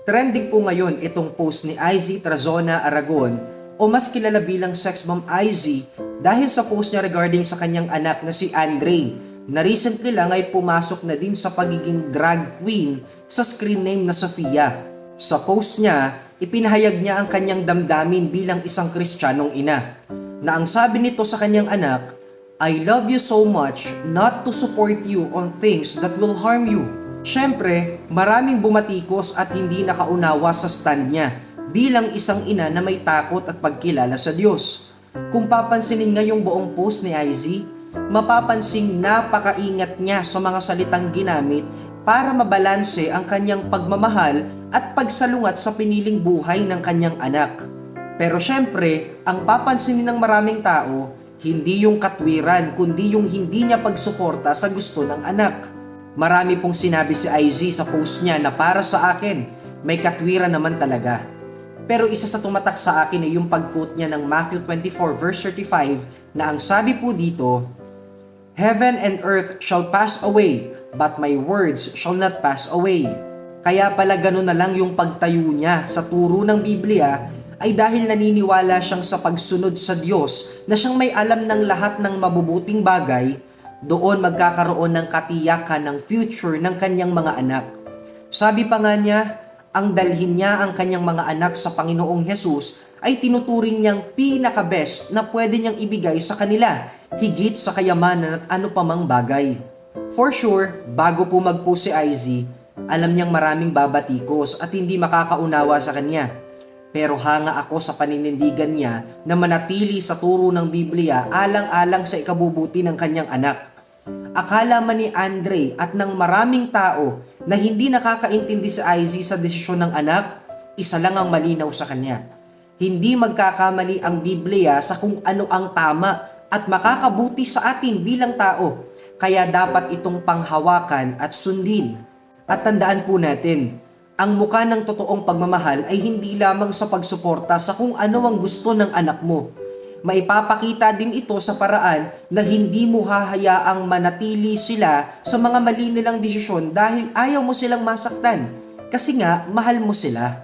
Trending po ngayon itong post ni IZ Trazona Aragon o mas kilala bilang Sex Bomb IZ dahil sa post niya regarding sa kanyang anak na si Andre na recently lang ay pumasok na din sa pagiging drag queen sa screen name na Sofia. Sa post niya, ipinahayag niya ang kanyang damdamin bilang isang Kristiyanong ina na ang sabi nito sa kanyang anak, "I love you so much not to support you on things that will harm you." Siyempre, maraming bumatikos at hindi nakaunawa sa stand niya bilang isang ina na may takot at pagkilala sa Diyos. Kung papansinin nga yung buong post ni IZ, mapapansing napakaingat niya sa mga salitang ginamit para mabalanse ang kanyang pagmamahal at pagsalungat sa piniling buhay ng kanyang anak. Pero siyempre, ang papansinin ng maraming tao, hindi yung katwiran kundi yung hindi niya pagsuporta sa gusto ng anak. Marami pong sinabi si IZ sa post niya na para sa akin, may katwiran naman talaga. Pero isa sa tumatak sa akin ay yung pag-quote niya ng Matthew 24 verse 35 na ang sabi po dito, "Heaven and earth shall pass away, but my words shall not pass away." Kaya pala ganun na lang yung pagtayo niya sa turo ng Biblia ay dahil naniniwala siyang sa pagsunod sa Diyos na siyang may alam ng lahat ng mabubuting bagay, doon magkakaroon ng katiyakan ng future ng kanyang mga anak. Sabi pa nga niya, ang dalhin niya ang kanyang mga anak sa Panginoong Hesus ay tinuturing niyang pinaka-best na pwede niyang ibigay sa kanila, higit sa kayamanan at ano pa mang bagay. For sure, bago po mag-post si IZ, alam niyang maraming babatikos at hindi makakaunawa sa kanya. Pero hanga ako sa paninindigan niya na manatili sa turo ng Biblia alang-alang sa ikabubuti ng kanyang anak. Akala man ni Andre at ng maraming tao na hindi nakakaintindi si IZ sa desisyon ng anak, isa lang ang malinaw sa kanya. Hindi magkakamali ang Biblia sa kung ano ang tama at makakabuti sa atin bilang tao, kaya dapat itong panghawakan at sundin. At tandaan po natin, ang muka ng totoong pagmamahal ay hindi lamang sa pagsuporta sa kung ano ang gusto ng anak mo. Maipapakita din ito sa paraan na hindi mo hahayaang manatili sila sa mga mali nilang desisyon dahil ayaw mo silang masaktan. Kasi nga, mahal mo sila.